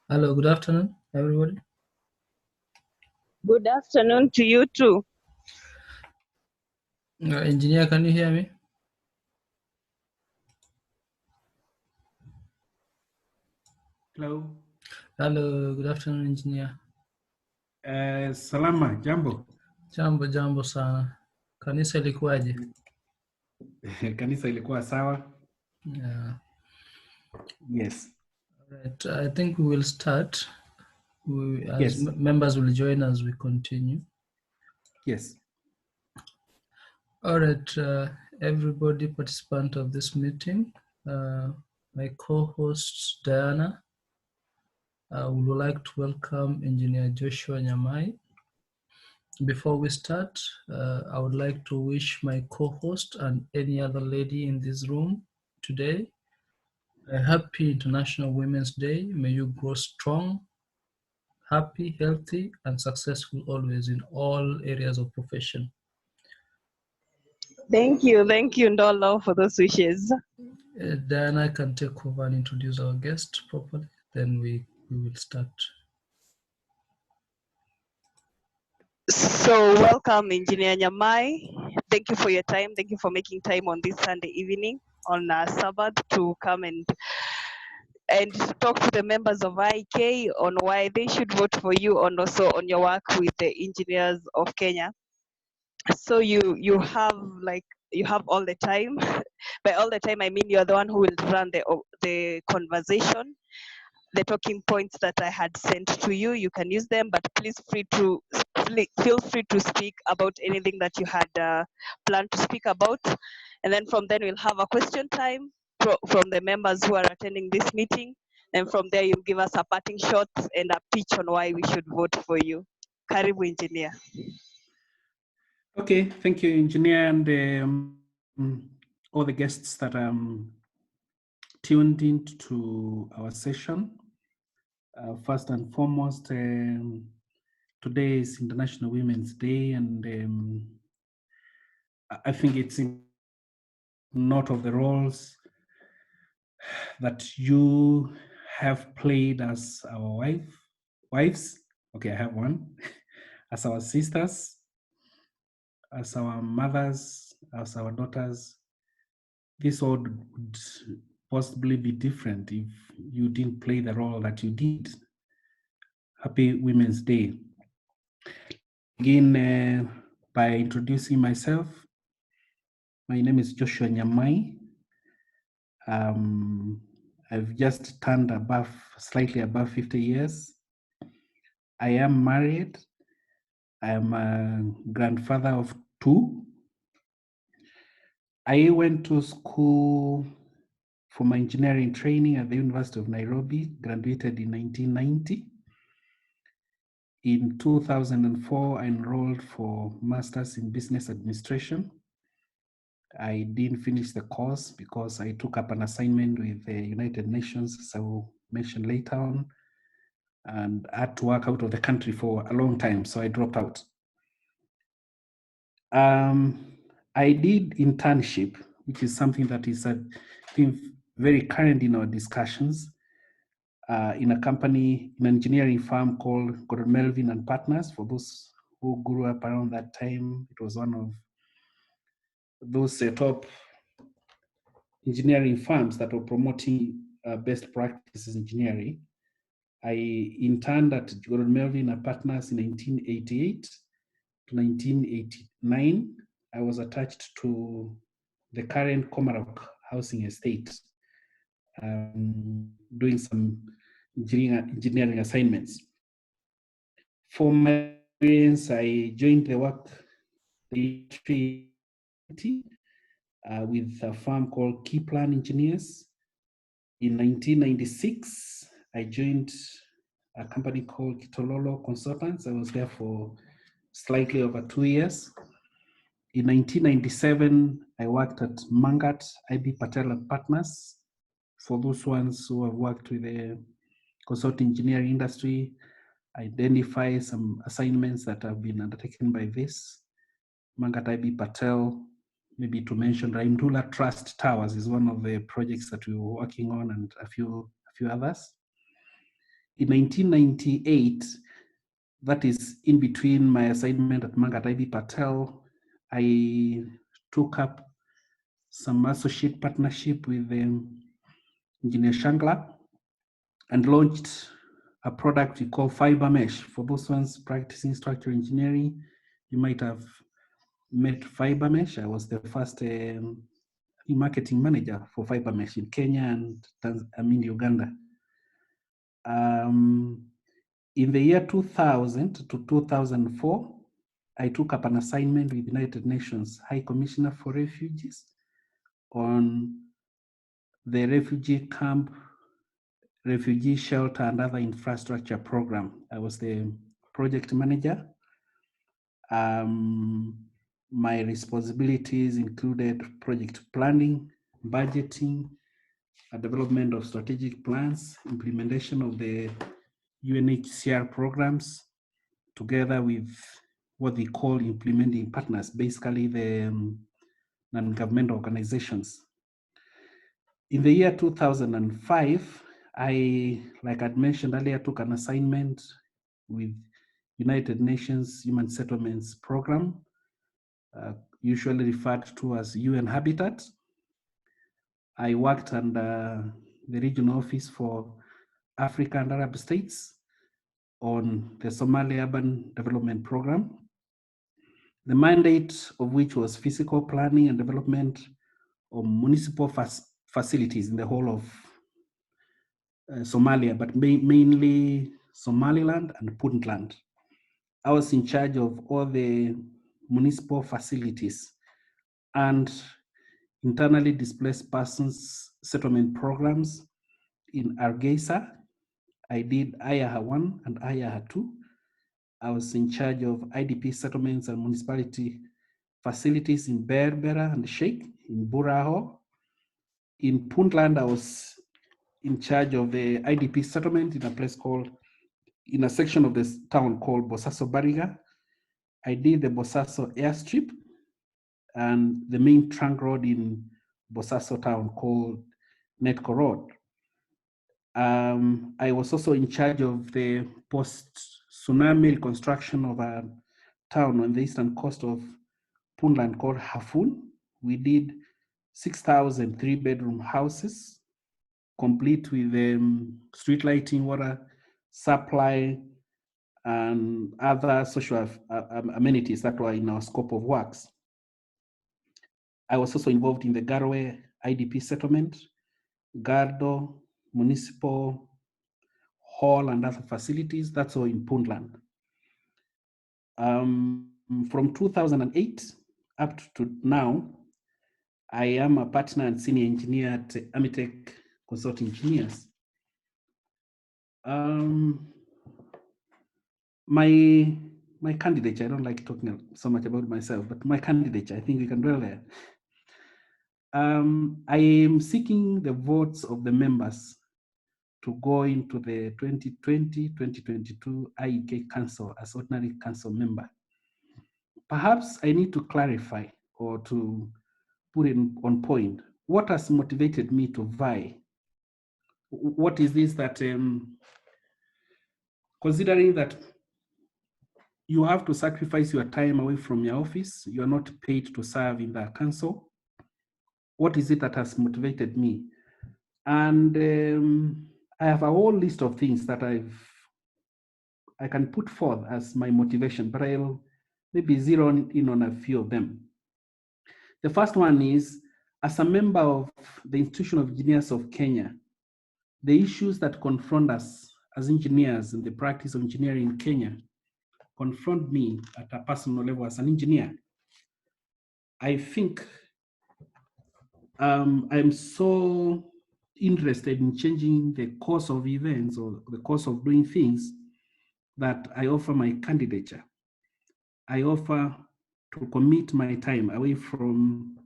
Hello, good afternoon, everybody. Good afternoon to you too. Engineer, can you hear me? Hello. Hello, good afternoon, engineer. Salama, jambo. Jambo sana. Kanisa ilikuwaje? Kanisa ilikuwa sawa? Yeah. Yes. All right. I think we will start. Yes. Members will join as we continue. Yes. All right, everybody participant of this meeting, my co-host Diana, I would like to welcome Engineer Joshua NYAMAI. Before we start, I would like to wish my co-host and any other lady in this room today a happy International Women's Day. May you grow strong, happy, healthy, and successful always in all areas of profession. Thank you, Ndolo, for those wishes. Diana can take over and introduce our guest properly. Then we will start. So welcome, Engineer NYAMAI. Thank you for your time. Thank you for making time on this Sunday evening on Sabbath to come and talk to the members of IEK on why they should vote for you and also on your work with the engineers of Kenya. So you have all the time. By all the time, I mean you're the one who will run the conversation. The talking points that I had sent to you, you can use them, but please feel free to speak about anything that you had planned to speak about. And then from then we'll have a question time from the members who are attending this meeting. And from there you'll give us a parting shot and a pitch on why we should vote for you. Karibu, Engineer. Okay, thank you, engineer, and all the guests that tuned in to our session. First and foremost, today is International Women's Day, and I think it's not of the roles that you have played as our wives. Okay, I have one. As our sisters, as our mothers, as our daughters. This all would possibly be different if you didn't play the role that you did. Happy Women's Day. Begin by introducing myself. My name is Joshua NYAMAI. I've just turned slightly above 50 years. I am married. I am a grandfather of 2. I went to school for my engineering training at the University of Nairobi, graduated in 1990. In 2004, I enrolled for Masters in Business Administration. I didn't finish the course because I took up an assignment with the United Nations, as I will mention later on, and I had to work out of the country for a long time, so I dropped out. I did internship, which is something that is, I think, very current in our discussions, in a company, in an engineering firm called Gordon Melvin and Partners. For those who grew up around that time, it was one of those top engineering firms that were promoting best practices engineering. I interned at Gordon Melvin and Partners in 1988 to 1989. I was attached to the current Komarok housing estate, doing some engineering assignments. For my experience, I joined the work with a firm called Keyplan Engineers. In 1996, I joined a company called Kitololo Consultants. I was there for slightly over 2 years. In 1997, I worked at Mangat IB Patel and Partners. For those ones who have worked with the consulting engineering industry, identify some assignments that have been undertaken by this. Mangat IB Patel, maybe to mention Raimdula Trust Towers is one of the projects that we were working on, and a few others. in 1998, that is in between my assignment at Mangat Ivy Patel, I took up some associate partnership with Engineer Shangla and launched a product we call Fiber Mesh. For those ones practicing structural engineering, you might have met Fiber Mesh. I was the first marketing manager for Fiber Mesh in Kenya and Uganda. In the year 2000 to 2004, I took up an assignment with United Nations High Commissioner for Refugees on the refugee camp, refugee shelter, and other infrastructure program. I was the project manager. My responsibilities included project planning, budgeting, development of strategic plans, implementation of the UNHCR programs, together with what they call implementing partners, basically the non-governmental organizations. In the year 2005, I, like I'd mentioned earlier, took an assignment with United Nations Human Settlements Program, usually referred to as UN Habitat. I worked under the regional office for Africa and Arab states on the Somali Urban Development Program, the mandate of which was physical planning and development of municipal facilities in the whole of Somalia, but mainly Somaliland and Puntland. I was in charge of all the municipal facilities and internally displaced persons settlement programs in Hargeisa. I did Ayaha 1 and Ayaha 2. I was in charge of IDP settlements and municipality facilities in Berbera and Sheikh, in Buraho. In Puntland, I was in charge of the IDP settlement in a place called, in a section of this town called Bosaso Bariga. I did the Bosaso airstrip and the main trunk road in Bosaso town called Netco Road. I was also in charge of the post-tsunami reconstruction of a town on the eastern coast of Puntland called Hafun. We did 6,000 three-bedroom houses, complete with street lighting, water supply, and other social amenities that were in our scope of works. I was also involved in the Garwe IDP settlement, Gardo, municipal hall, and other facilities. That's all in Puntland. From 2008 up to now, I am a partner and senior engineer at Amitech Consulting Engineers. My candidature, I don't like talking so much about myself, but my candidature, I think we can dwell there. I am seeking the votes of the members to go into the 2020-2022 IEK Council as ordinary council member. Perhaps I need to clarify or to put it on point. What has motivated me to vie? What is this that, considering that you have to sacrifice your time away from your office, you are not paid to serve in the council, what is it that has motivated me? And I have a whole list of things that I can put forth as my motivation, but I'll maybe zero in on a few of them. The first one is, as a member of the Institution of Engineers of Kenya, the issues that confront us as engineers in the practice of engineering in Kenya confront me at a personal level as an engineer. I think I'm so interested in changing the course of events or the course of doing things that I offer my candidature. I offer to commit my time away from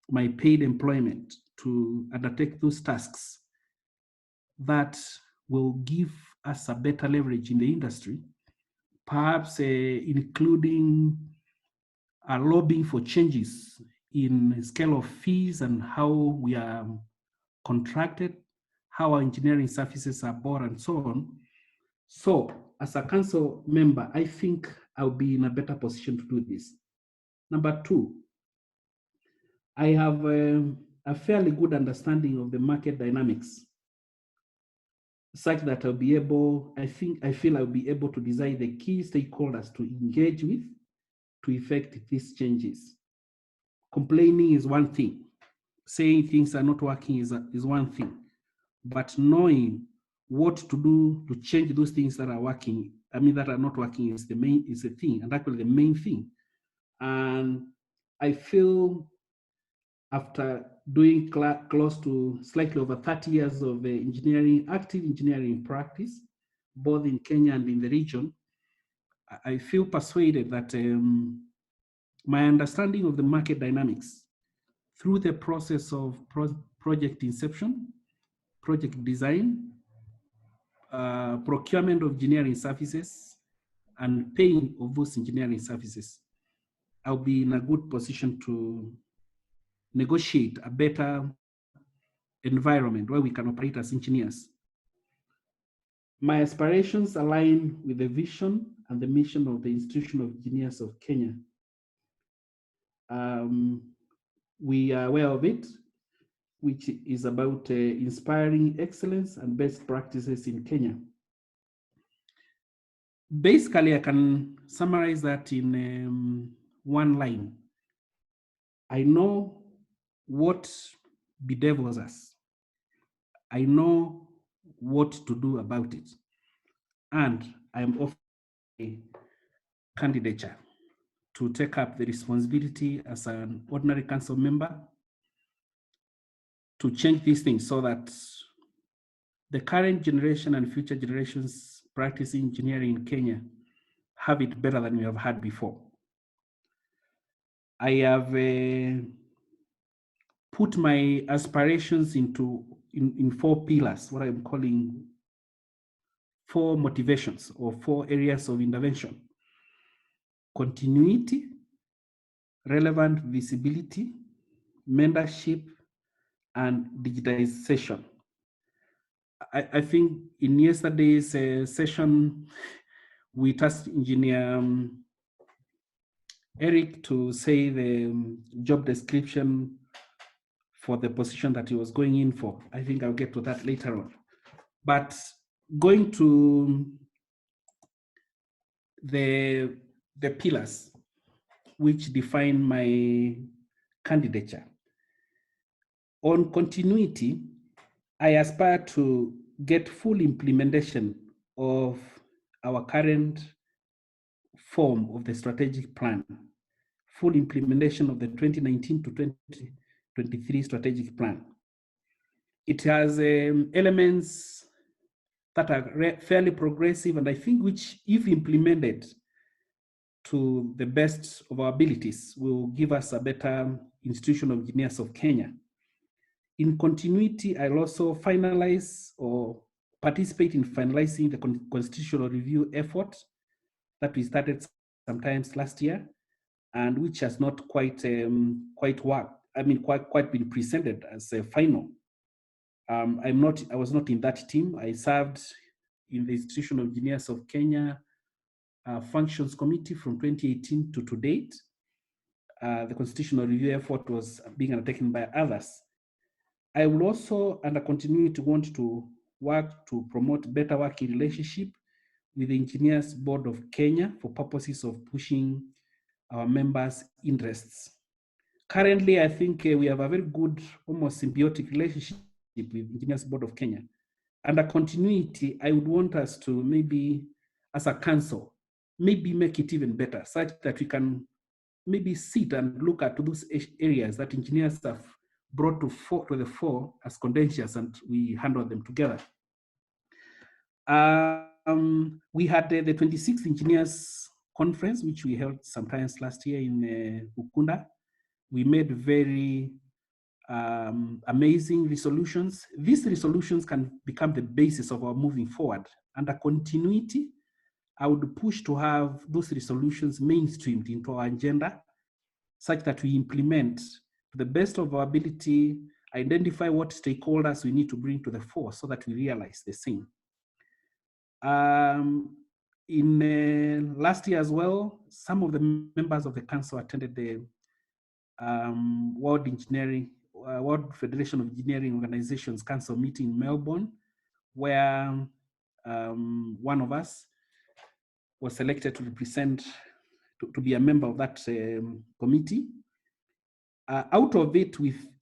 my paid employment to undertake those tasks that will give us a better leverage in the industry, perhaps including lobbying for changes in scale of fees and how we are contracted, how our engineering services are bought, and so on, So as a council member, I think I'll be in a better position to do this. Number two, I have a fairly good understanding of the market dynamics, such that I'll be able, I feel I'll be able to design the key stakeholders to engage with to effect these changes. Complaining is one thing. Saying things are not working is one thing. But knowing what to do to change those things that are working, that are not working is the thing, and actually the main thing. And I feel after doing close to slightly over 30 years of active engineering practice, both in Kenya and in the region, I feel persuaded that my understanding of the market dynamics through the process of project inception, project design, procurement of engineering services, and paying of those engineering services, I'll be in a good position to negotiate a better environment where we can operate as engineers. My aspirations align with the vision and the mission of the Institution of Engineers of Kenya. We are aware of it, which is about inspiring excellence and best practices in Kenya. Basically, I can summarize that in one line. I know what bedevils us. I know what to do about it. And I'm offering a candidature to take up the responsibility as an ordinary council member to change these things so that the current generation and future generations practicing engineering in Kenya have it better than we have had before. I have put my aspirations in 4 pillars, what I'm calling 4 motivations or 4 areas of intervention: continuity, relevant visibility, mentorship, and digitization. I think in yesterday's session, we tasked Engineer Eric to say the job description for the position that he was going in for. I think I'll get to that later on. But going to the pillars which define my candidature. On continuity, I aspire to get full implementation of our current form of the strategic plan, full implementation of the 2019 to 2023 strategic plan. It has elements that are fairly progressive, and I think which, if implemented to the best of our abilities, will give us a better Institution of Engineers of Kenya. In continuity, I'll also finalize or participate in finalizing the constitutional review effort that we started sometimes last year, and which has not quite been presented as a final. I was not in that team. I served in the Institution of Engineers of Kenya Functions Committee from 2018 to date. The constitutional review effort was being undertaken by others. I will also, under continuity, want to work to promote better working relationship with the Engineers Board of Kenya for purposes of pushing our members' interests. Currently, I think we have a very good, almost symbiotic relationship with Engineers Board of Kenya. Under continuity, I would want us to maybe, as a council, maybe make it even better, such that we can maybe sit and look at those areas that engineers have brought to the fore as contentious, and we handle them together. We had the 26th Engineers Conference, which we held sometimes last year in Ukunda. We made very amazing resolutions. These resolutions can become the basis of our moving forward. Under continuity, I would push to have those resolutions mainstreamed into our agenda, such that we implement to the best of our ability, identify what stakeholders we need to bring to the fore so that we realize the same. In last year as well, some of the members of the council attended the World Federation of Engineering Organizations Council meeting in Melbourne, where one of us was selected to represent, to be a member of that committee. Out of it,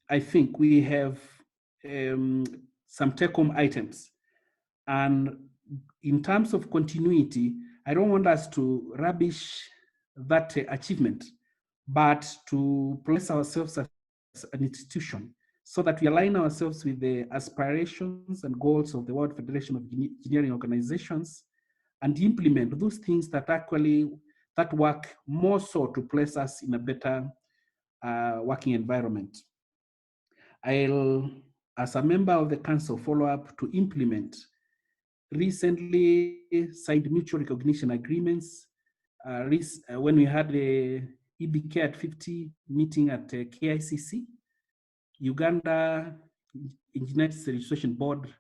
I think we have some take-home items. And in terms of continuity, I don't want us to rubbish that achievement, but to place ourselves as an institution so that we align ourselves with the aspirations and goals of the World Federation of Engineering Organizations and implement those things that work more so to place us in a better working environment. I'll, as a member of the council, follow up to implement recently signed mutual recognition agreements. When we had the EBK at 50 meeting at KICC, Uganda Engineers Registration Board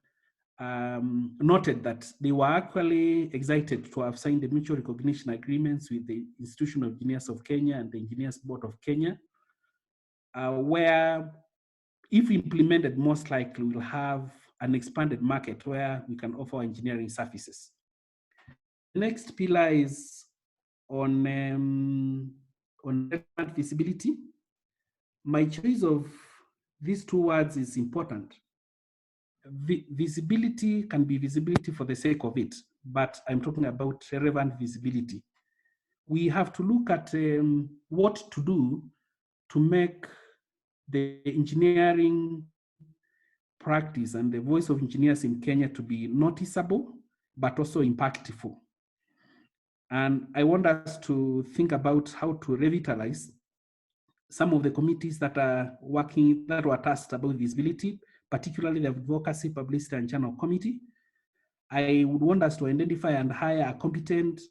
noted that they were actually excited to have signed the mutual recognition agreements with the Institution of Engineers of Kenya and the Engineers Board of Kenya, where, if implemented, most likely we'll have an expanded market where we can offer engineering services. The next pillar is on relevant visibility. My choice of these two words is important. Visibility can be visibility for the sake of it, but I'm talking about relevant visibility. We have to look at what to do to make the engineering practice and the voice of engineers in Kenya to be noticeable, but also impactful. And I want us to think about how to revitalize some of the committees that are working, that were tasked about visibility, particularly the Advocacy, Publicity and Channel Committee. I would want us to identify and hire a competent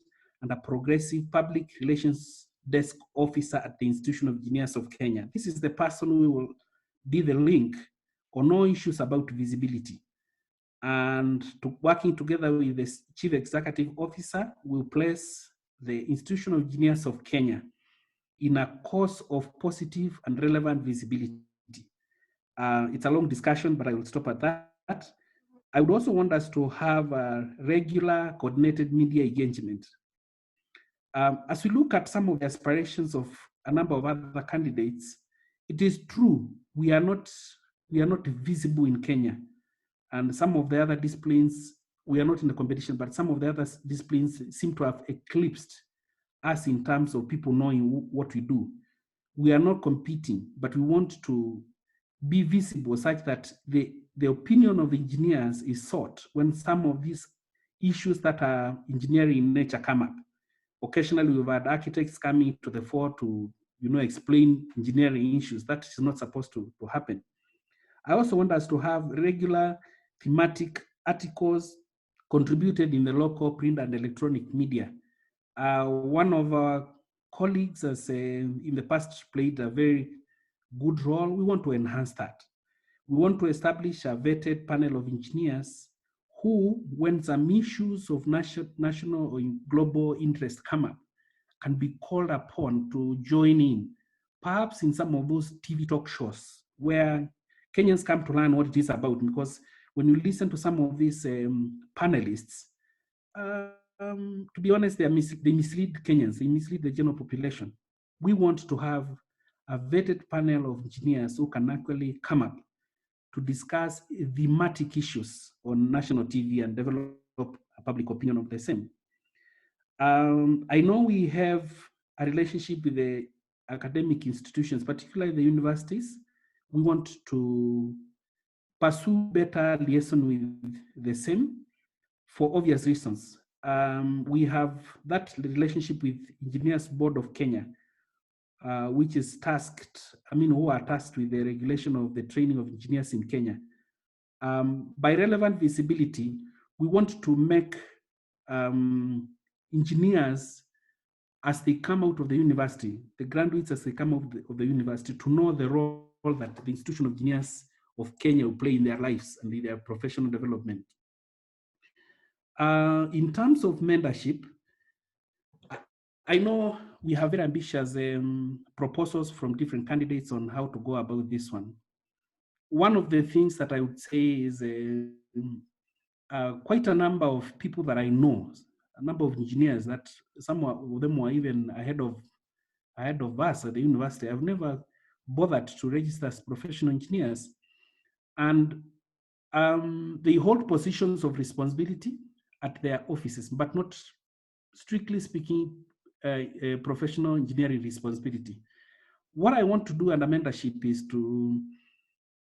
and a progressive public relations desk officer at the Institution of Engineers of Kenya. This is the person who will be the link on all issues about visibility. And working together with the Chief Executive Officer, will place the Institution of Engineers of Kenya in a course of positive and relevant visibility. It's a long discussion, but I will stop at that. I would also want us to have a regular coordinated media engagement. As we look at some of the aspirations of a number of other candidates, it is true we are not visible in Kenya. And some of the other disciplines, we are not in the competition, but some of the other disciplines seem to have eclipsed us in terms of people knowing what we do. We are not competing, but we want to be visible such that the opinion of engineers is sought when some of these issues that are engineering in nature come up. Occasionally, we've had architects coming to the fore to explain engineering issues. That is not supposed to happen. I also want us to have regular thematic articles contributed in the local print and electronic media. One of our colleagues has in the past played a very good role. We want to enhance that. We want to establish a vetted panel of engineers who, when some issues of national or global interest come up, can be called upon to join in, perhaps in some of those TV talk shows where Kenyans come to learn what it is about. Because when you listen to some of these panelists, to be honest, they mislead Kenyans, they mislead the general population. We want to have a vetted panel of engineers who can actually come up to discuss thematic issues on national TV and develop a public opinion of the same. I know we have a relationship with the academic institutions, particularly the universities. We want to pursue better liaison with the same for obvious reasons. We have that relationship with Engineers Board of Kenya, which is who are tasked with the regulation of the training of engineers in Kenya. By relevant visibility, we want to make engineers, as they come out of the university, the graduates as they come out of the university, to know the role that the Institution of Engineers of Kenya will play in their lives and in their professional development. In terms of mentorship, I know we have very ambitious proposals from different candidates on how to go about this one. One of the things that I would say is quite a number of people that I know, a number of engineers that some of them were even ahead of us at the university. I've never bothered to register as professional engineers, and they hold positions of responsibility at their offices, but not strictly speaking professional engineering responsibility. What I want to do under mentorship is to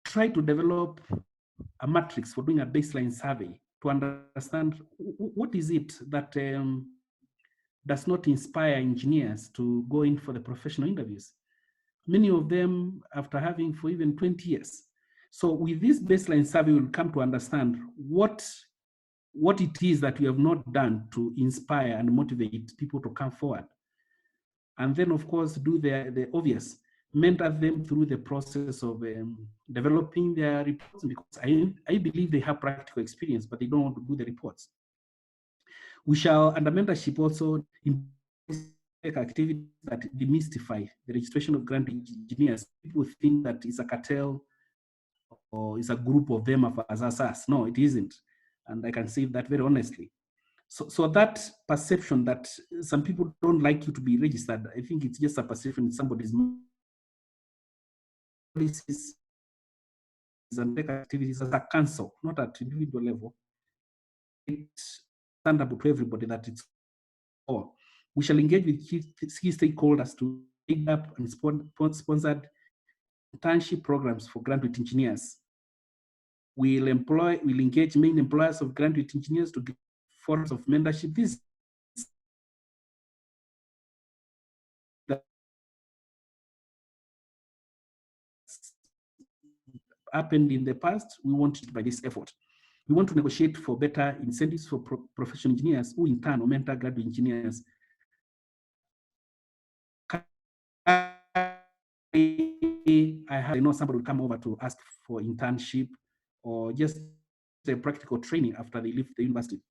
try to develop a matrix for doing a baseline survey to understand what is it that does not inspire engineers to go in for the professional interviews. Many of them after having for even 20 years. So with this baseline survey, we'll come to understand what it is that we have not done to inspire and motivate people to come forward. And then, of course, do the obvious, mentor them through the process of developing their reports, because I believe they have practical experience, but they don't want to do the reports. We shall, under mentorship, also take activities that demystify the registration of grant engineers. People think that it's a cartel or it's a group of them as us. No, it isn't. And I can say that very honestly. So that perception that some people don't like you to be registered, I think it's just a perception in somebody's policies and activities as a council, not at individual level. It's understandable to everybody that it's all. We shall engage with key stakeholders to take up and sponsored internship programs for graduate engineers. We'll engage main employers of graduate engineers to give forms of mentorship. This happened in the past. We want it by this effort. We want to negotiate for better incentives for professional engineers who in turn will mentor graduate engineers. I know somebody will come over to ask for internship or just a practical training after they leave the university.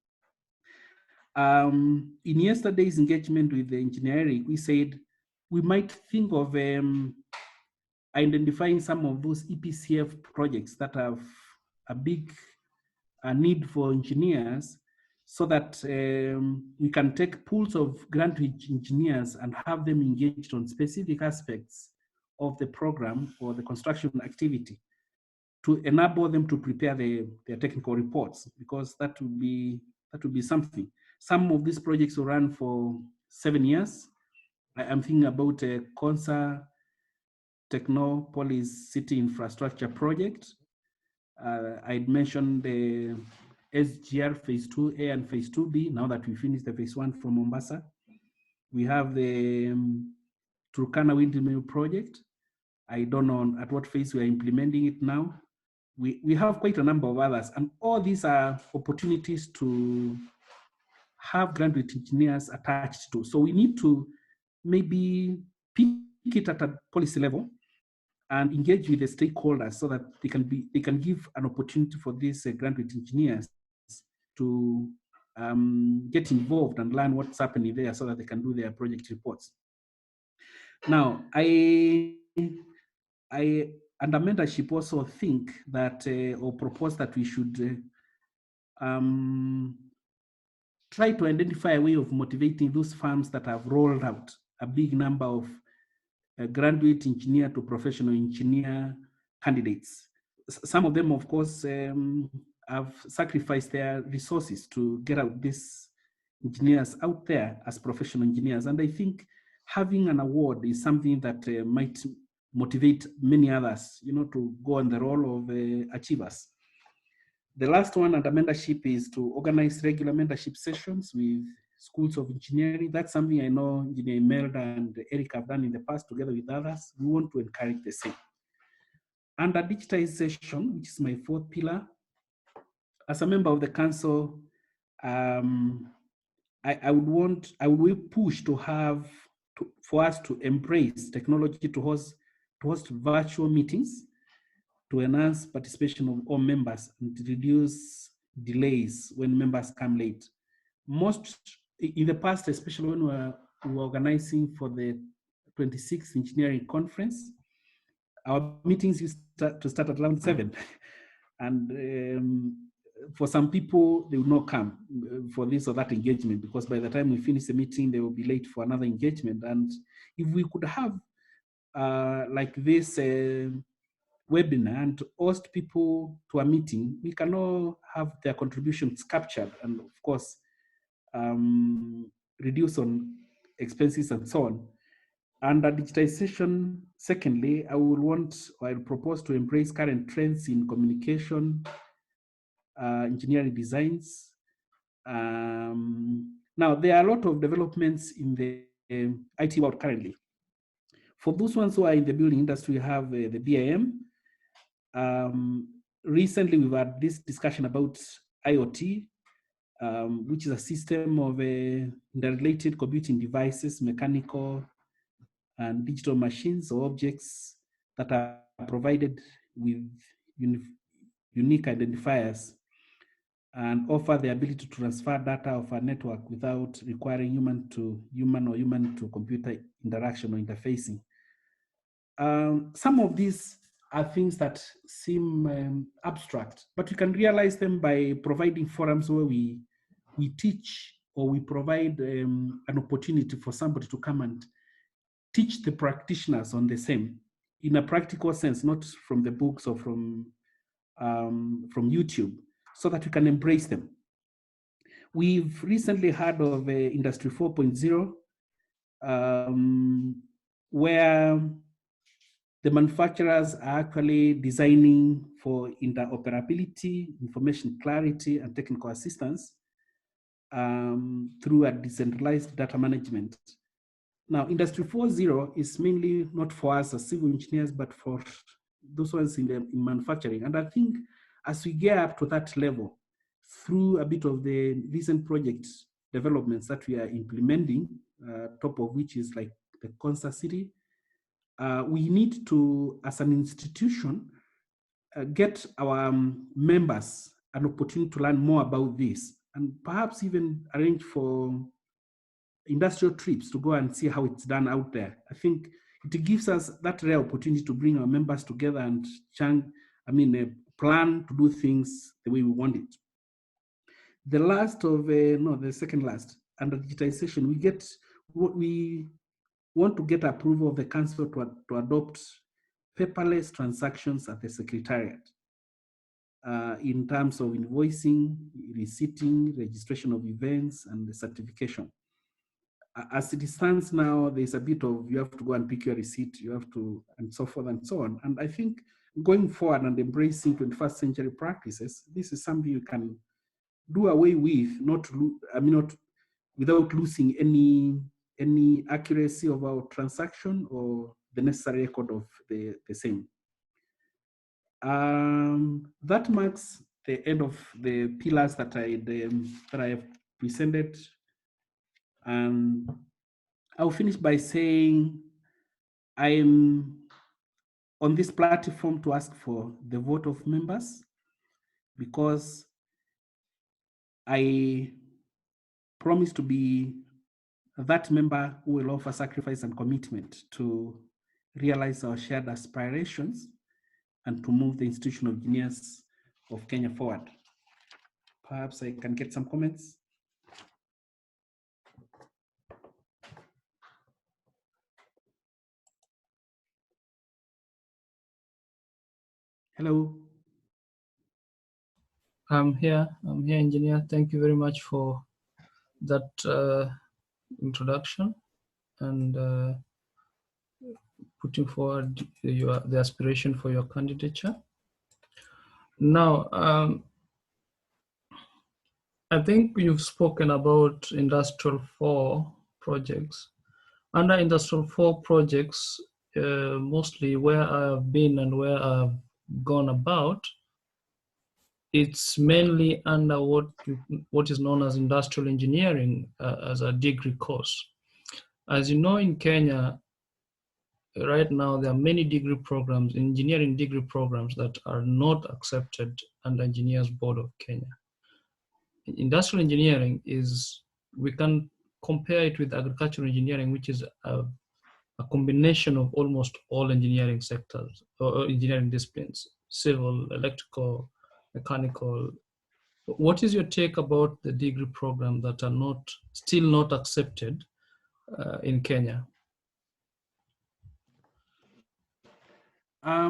In yesterday's engagement with the engineering, we said we might think of identifying some of those EPCF projects that have a big need for engineers, so that we can take pools of graduate engineers and have them engaged on specific aspects of the program or the construction activity to enable them to prepare their technical reports, because that would be something. Some of these projects will run for 7 years. I'm thinking about a Consa Technopolis City Infrastructure Project. I'd mentioned the SGR Phase 2A and Phase 2B, now that we finished the Phase 1 from Mombasa. We have the Turkana Windmill Project. I don't know at what phase we are implementing it now. We have quite a number of others, and all these are opportunities to have graduate engineers attached to. So we need to maybe pick it at a policy level and engage with the stakeholders so that they can give an opportunity for these graduate engineers to get involved and learn what's happening there, so that they can do their project reports. Now, I under mentorship also think that or propose that we should try to identify a way of motivating those firms that have rolled out a big number of graduate engineer to professional engineer candidates. Some of them, of course, have sacrificed their resources to get out these engineers out there as professional engineers. And I think having an award is something that might motivate many others, to go on the role of achievers. The last one under mentorship is to organize regular mentorship sessions with schools of engineering. That's something I know Engineer Imelda and Eric have done in the past together with others. We want to encourage the same. Under digitization, which is my fourth pillar, as a member of the council, I would push for us to embrace technology to host virtual meetings to enhance participation of all members and to reduce delays when members come late. Most in the past, especially when we were organizing for the 26th engineering conference, our meetings used to start at around 7. And for some people, they will not come for this or that engagement, because by the time we finish the meeting, they will be late for another engagement. And if we could have like this webinar and host people to a meeting, we can all have their contributions captured and, of course, reduce on expenses and so on. Under digitization, secondly, I will propose to embrace current trends in communication, engineering designs. Now, there are a lot of developments in the IT world currently. For those ones who are in the building industry, we have the BIM. Recently, we've had this discussion about IoT, which is a system of interrelated computing devices, mechanical and digital machines or objects that are provided with unique identifiers and offer the ability to transfer data of a network without requiring human to human or human to computer interaction or interfacing. Some of these are things that seem abstract, but you can realize them by providing forums where we teach, or we provide an opportunity for somebody to come and teach the practitioners on the same in a practical sense, not from the books or from YouTube, so that we can embrace them. We've recently heard of Industry 4.0, where the manufacturers are actually designing for interoperability, information clarity, and technical assistance through a decentralized data management. Now, Industry 4.0 is mainly not for us as civil engineers, but for those ones in manufacturing. And I think as we get up to that level, through a bit of the recent project developments that we are implementing, top of which is like the Concert City, we need to, as an institution, get our members an opportunity to learn more about this, and perhaps even arrange for industrial trips to go and see how it's done out there. I think it gives us that rare opportunity to bring our members together and plan to do things the way we want it. The last of, the second last, under digitization, we want to get approval of the council to adopt paperless transactions at the secretariat in terms of invoicing, receipting, registration of events, and the certification. As it stands now, there's a bit of, you have to go and pick your receipt, you have to, and so forth and so on. And I think going forward and embracing 21st century practices, this is something you can do away with, not without losing any accuracy of our transaction or the necessary record of the same. That marks the end of the pillars that I have presented. And I'll finish by saying I am on this platform to ask for the vote of members, because I promise to be that member who will offer sacrifice and commitment to realize our shared aspirations and to move the institution of engineers of Kenya forward. Perhaps I can get some comments. Hello. I'm here, engineer. Thank you very much for that introduction and putting forward the aspiration for your candidature. Now, I think you've spoken about Industrial 4 projects. Under Industrial 4 projects, mostly where I've been and where I've gone about, it's mainly under what is known as industrial engineering as a degree course. As you know, in Kenya, right now, there are many degree programs, engineering degree programs, that are not accepted under Engineers Board of Kenya. industrial engineering we can compare it with agricultural engineering, which is a combination of almost all engineering sectors or engineering disciplines: civil, electrical, mechanical. What is your take about the degree program that are still not accepted in Kenya? I,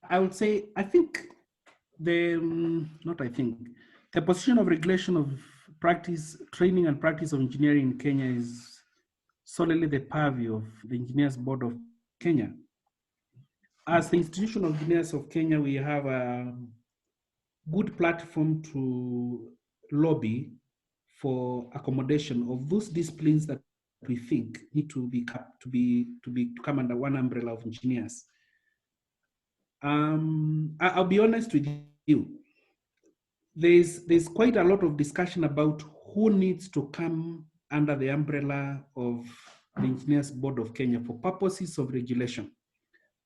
I would say, I think the position of regulation of training and practice of engineering in Kenya is solely the purview of the Engineers Board of Kenya. As the Institution of Engineers of Kenya, we have a good platform to lobby for accommodation of those disciplines that we think need to come under one umbrella of engineers. I'll be honest with you. There's quite a lot of discussion about who needs to come under the umbrella of the Engineers Board of Kenya for purposes of regulation.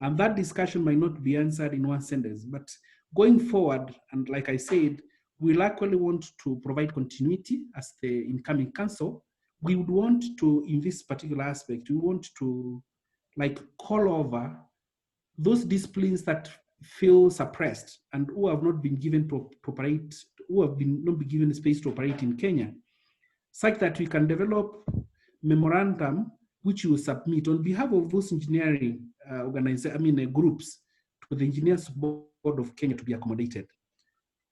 And that discussion might not be answered in one sentence, but going forward, and like I said, we'll actually want to provide continuity as the incoming council. We would want to, in this particular aspect, we want to call over those disciplines that feel suppressed and who have not been given to operate, who have not been given space to operate in Kenya, such that we can develop memorandum which you will submit on behalf of those engineering groups to the Engineers Board of Kenya to be accommodated.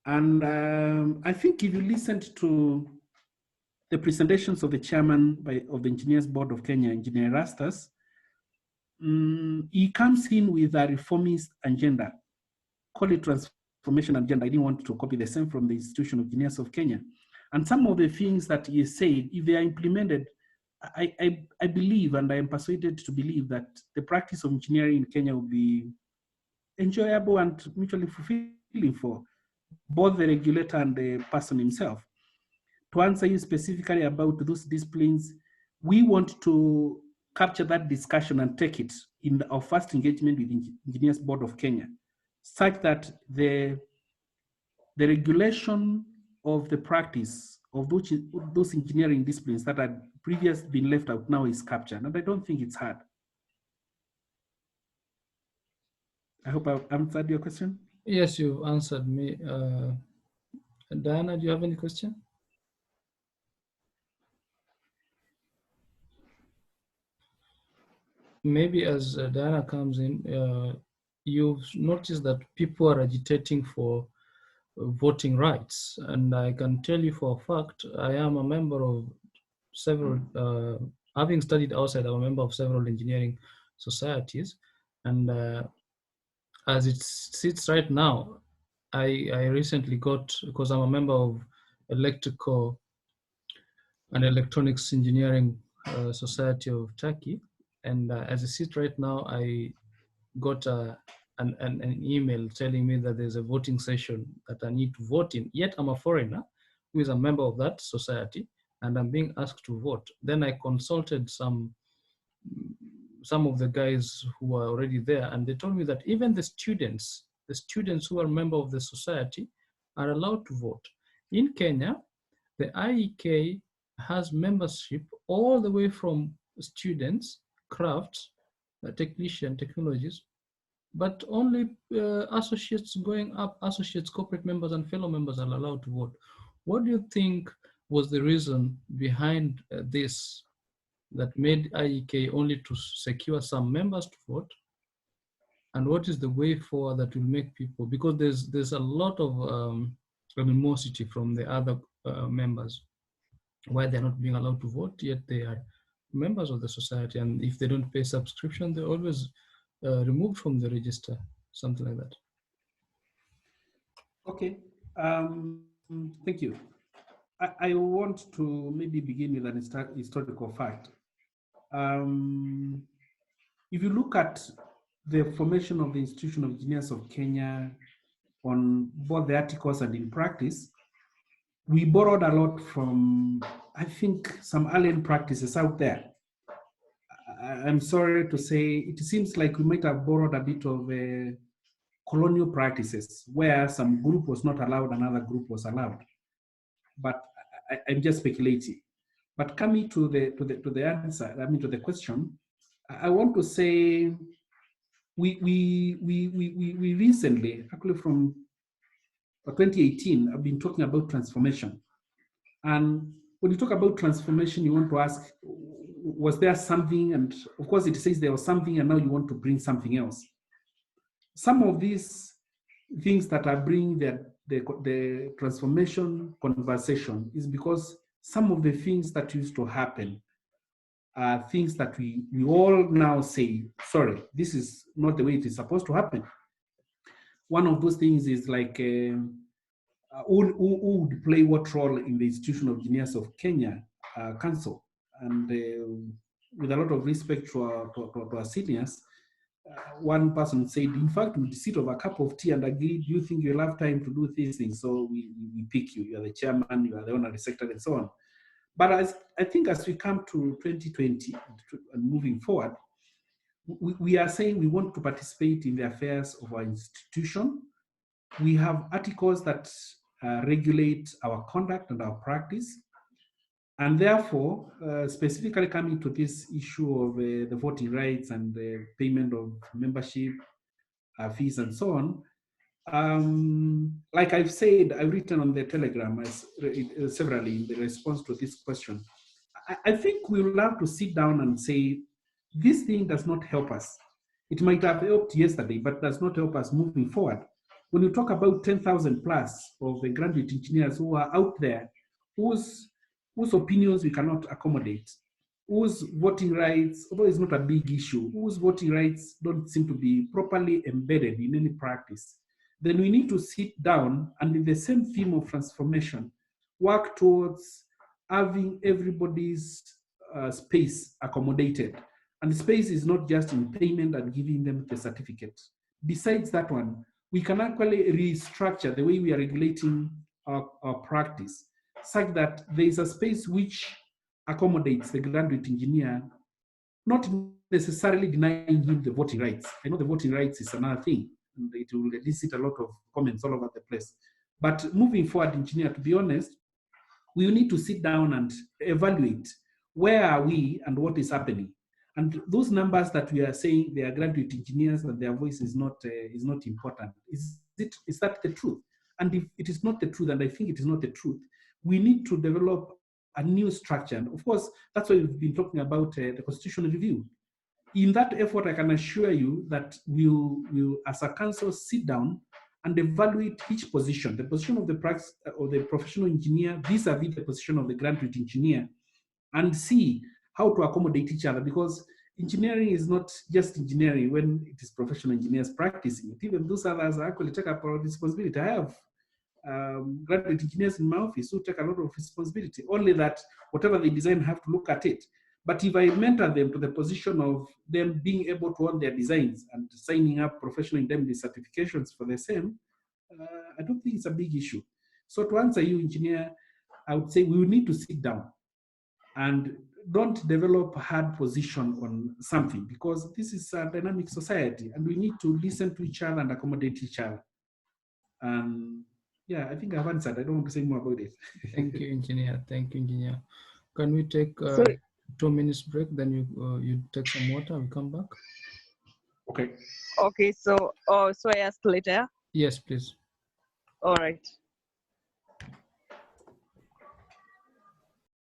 And I think if you listened to the presentations of the chairman of the Engineers Board of Kenya, Engineer Rastas, he comes in with a reformist agenda, call it transformation agenda. I didn't want to copy the same from the Institution of Engineers of Kenya. And some of the things that he said, if they are implemented, I believe, and I am persuaded to believe, that the practice of engineering in Kenya will be enjoyable and mutually fulfilling for both the regulator and the person himself. To answer you specifically about those disciplines, we want to capture that discussion and take it in our first engagement with the Engineers Board of Kenya, such that the regulation of the practice of those engineering disciplines that had previously been left out now is captured. And I don't think it's hard. I hope I've answered your question. Yes, you've answered me. Diana, do you have any question? Maybe as Diana comes in, you've noticed that people are agitating for voting rights. And I can tell you for a fact, I am a member of several, having studied outside, I'm a member of several engineering societies. And as it sits right now, I recently got, because I'm a member of electrical and electronics engineering society of Turkey. And as it sits right now, I got an email telling me that there's a voting session that I need to vote in. Yet I'm a foreigner who is a member of that society, and I'm being asked to vote. Then I consulted some of the guys who are already there, and they told me that even the students who are member of the society are allowed to vote. In Kenya, the IEK has membership all the way from students, crafts, technician, technologies, but only associates going up, associates, corporate members, and fellow members are allowed to vote. What do you think was the reason behind this that made IEK only to secure some members to vote? And what is the way forward that will make people, because there's a lot of animosity from the other members, why they're not being allowed to vote, yet they are members of the society, and if they don't pay subscription, they're always removed from the register, something like that. Okay, thank you. I want to maybe begin with an historical fact. If you look at the formation of the Institution of Engineers of Kenya on both the articles and in practice, we borrowed a lot from, I think, some alien practices out there. I'm sorry to say, it seems like we might have borrowed a bit of colonial practices where some group was not allowed, another group was allowed. But I'm just speculating. But coming to the answer, I mean to the question, I want to say we recently, actually from 2018, I've been talking about transformation. And when you talk about transformation, you want to ask, was there something? And of course, it says there was something, and now you want to bring something else. Some of these things that are bringing the transformation conversation is because some of the things that used to happen are things that we all now say, sorry, this is not the way it is supposed to happen. One of those things is like, who would play what role in the Institution of Engineers of Kenya Council? And with a lot of respect to our seniors, one person said, in fact, we'd sit over a cup of tea and agree, do you think you'll have time to do these things? So we pick you. You are the chairman, you are the honorary secretary, and so on. But I think as we come to 2020 and moving forward, we are saying we want to participate in the affairs of our institution. We have articles that regulate our conduct and our practice. And therefore, specifically coming to this issue of the voting rights and the payment of membership fees and so on, like I've said, I've written on the Telegram severally in the response to this question. I think we'll have to sit down and say, this thing does not help us. It might have helped yesterday, but does not help us moving forward. When you talk about 10,000 plus of the graduate engineers who are out there, whose opinions we cannot accommodate, whose voting rights, although it's not a big issue, whose voting rights don't seem to be properly embedded in any practice, then we need to sit down and in the same theme of transformation, work towards having everybody's space accommodated. And the space is not just in payment and giving them the certificate. Besides that one, we can actually restructure the way we are regulating our practice such that there is a space which accommodates the graduate engineer, not necessarily denying him the voting rights. I know the voting rights is another thing, and it will elicit a lot of comments all over the place. But moving forward, engineer, to be honest, we need to sit down and evaluate where are we and what is happening. And those numbers that we are saying they are graduate engineers and their voice is not important. Is that the truth? And if it is not the truth, and I think it is not the truth, we need to develop a new structure. And of course, that's why we've been talking about the constitutional review. In that effort, I can assure you that we'll as a council sit down and evaluate each position, the position of the professional engineer vis-a-vis the position of the graduate engineer, and see how to accommodate each other, because engineering is not just engineering when it is professional engineers practicing it. Even those others actually take up our responsibility. I have graduate engineers in my office who take a lot of responsibility, only that whatever they design have to look at it. But if I mentor them to the position of them being able to own their designs and signing up professional indemnity certifications for the same, I don't think it's a big issue. So to answer you, engineer, I would say we will need to sit down and don't develop a hard position on something, because this is a dynamic society and we need to listen to each other and accommodate each other. Yeah, I think I've answered. I don't want to say more about it. Thank you, engineer. Thank you, engineer. Can we take 2 minutes break? Then you take some water. We come back. Okay. Okay. So I ask later. Yes, please. All right.